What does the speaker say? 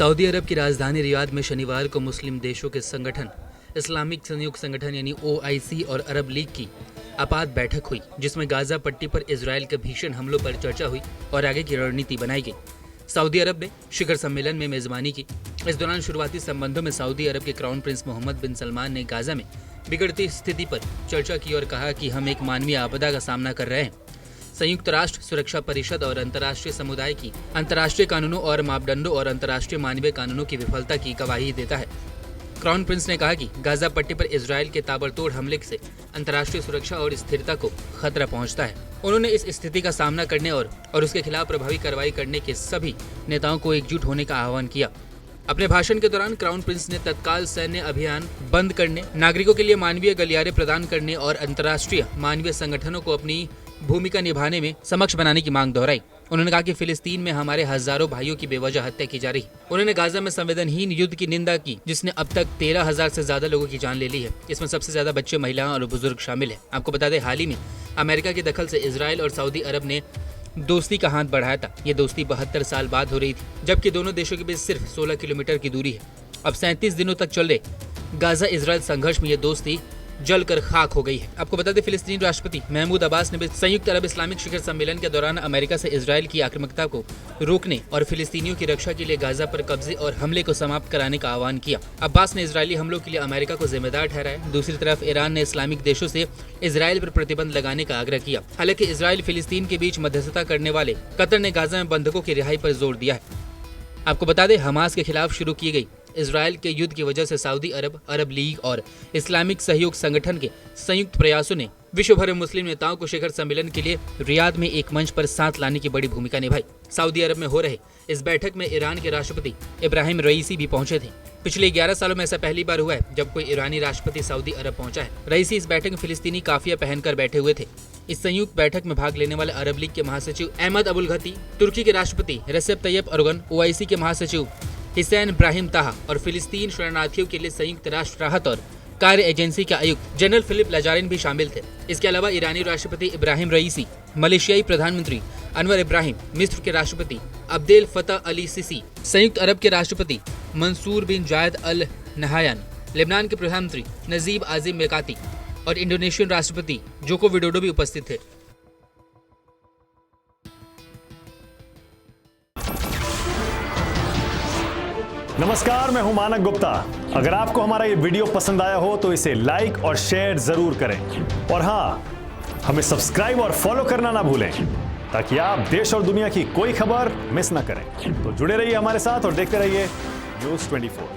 Saudi अरब की राजधानी Riyadh में शनिवार को मुस्लिम देशों के संगठन इस्लामिक संयुक्त संगठन यानी OIC और अरब लीग की आपात बैठक हुई, जिसमें गाजा पट्टी पर इजरायल के भीषण हमलों पर चर्चा हुई और आगे की रणनीति बनाई गई। सऊदी अरब ने शिखर सम्मेलन में मेजबानी की। इस दौरान शुरुआती संबंधों में सऊदी अरब के क्राउन प्रिंस मोहम्मद बिन सलमान ने गाजा में बिगड़ती स्थिति पर चर्चा की और कहा कि हम एक मानवीय आपदा का सामना कर रहे हैं। संयुक्त राष्ट्र सुरक्षा परिषद और अंतर्राष्ट्रीय समुदाय की अंतर्राष्ट्रीय कानूनों और मापदंडों और अंतर्राष्ट्रीय मानवीय कानूनों की विफलता की गवाही देता है। क्राउन प्रिंस ने कहा कि गाजा पट्टी पर इजरायल के ताबड़तोड़ हमले से अंतर्राष्ट्रीय सुरक्षा और स्थिरता को खतरा पहुंचता है। उन्होंने इस स्थिति का सामना करने और उसके खिलाफ प्रभावी कार्रवाई करने के सभी नेताओं को एकजुट होने का आह्वान किया। अपने भाषण के दौरान क्राउन प्रिंस ने तत्काल सैन्य अभियान बंद करने, नागरिकों के लिए मानवीय गलियारे प्रदान करने और अंतर्राष्ट्रीय मानवीय संगठनों को अपनी भूमिका निभाने में सक्षम बनाने की मांग दोहराई। उन्होंने कहा कि फिलिस्तीन में हमारे हजारों भाइयों की बेवजह हत्या की जा रही। उन्होंने गाजा में संवेदनहीन युद्ध की निंदा की, जिसने अब तक 13,000 से ज्यादा लोगों की जान ले ली है। इसमें सबसे ज्यादा बच्चे, महिलाएं और बुजुर्ग शामिल है। आपको बता दें, हाल ही में अमेरिका के दखल से इजरायल और सऊदी अरब ने दोस्ती का हाथ बढ़ाया था। ये दोस्ती 72 साल बाद हो रही थी, जबकि दोनों देशों के बीच सिर्फ 16 किलोमीटर की दूरी है। अब 37 दिनों तक चल रहे गाजा इजरायल संघर्ष में ये दोस्ती जलकर खाक हो गई है। आपको बता दें, फिलिस्तीनी राष्ट्रपति महमूद अब्बास ने भी संयुक्त अरब इस्लामिक शिखर सम्मेलन के दौरान अमेरिका से इजरायल की आक्रामकता को रोकने और फिलिस्तीनियों की रक्षा के लिए गाजा पर कब्जे और हमले को समाप्त कराने का आह्वान किया। अब्बास ने इजरायली हमलों के लिए अमेरिका को जिम्मेदार ठहराया। दूसरी तरफ ईरान ने इस्लामिक देशों से इजरायल पर प्रतिबंध लगाने का आग्रह किया। हालांकि इजरायल फिलिस्तीन के बीच मध्यस्थता करने वाले कतर ने गाजा में बंधकों की रिहाई पर जोर दिया है। आपको बता दें, हमास के खिलाफ शुरू की गई इजरायल के युद्ध की वजह से सऊदी अरब, अरब लीग और इस्लामिक सहयोग संगठन के संयुक्त प्रयासों ने विश्व भर में मुस्लिम नेताओं को शिखर सम्मेलन के लिए रियाद में एक मंच पर साथ लाने की बड़ी भूमिका निभाई। सऊदी अरब में हो रहे इस बैठक में ईरान के राष्ट्रपति इब्राहिम रईसी भी पहुंचे थे। पिछले 11 सालों में ऐसा पहली बार हुआ है जब कोई ईरानी राष्ट्रपति सऊदी अरब पहुंचा है। रईसी इस बैठक में फिलिस्तीनी काफिया पहनकर बैठे हुए थे। इस संयुक्त बैठक में भाग लेने वाले अरब लीग के महासचिव अहमद अबुल घती, तुर्की के राष्ट्रपति रेसेप तैयब एर्दोगन, OIC के महासचिव हिसैन ब्राहिम ताहा और फिलिस्तीन शरणार्थियों के लिए संयुक्त राष्ट्र राहत और कार्य एजेंसी के आयुक्त जनरल फिलिप लजारिन भी शामिल थे। इसके अलावा ईरानी राष्ट्रपति इब्राहिम रईसी, मलेशियाई प्रधानमंत्री अनवर इब्राहिम, मिस्र के राष्ट्रपति अब्देल फतह अली सिसी, संयुक्त अरब के राष्ट्रपति मंसूर बिन जायद अल नहायान, लेबनान के प्रधानमंत्री नजीब आजिम मेकाती और इंडोनेशियन राष्ट्रपति जोको विडोडो भी उपस्थित थे। नमस्कार, मैं हूं मानक गुप्ता। अगर आपको हमारा ये वीडियो पसंद आया हो तो इसे लाइक और शेयर जरूर करें और हाँ, हमें सब्सक्राइब और फॉलो करना ना भूलें ताकि आप देश और दुनिया की कोई खबर मिस ना करें। तो जुड़े रहिए हमारे साथ और देखते रहिए News 24।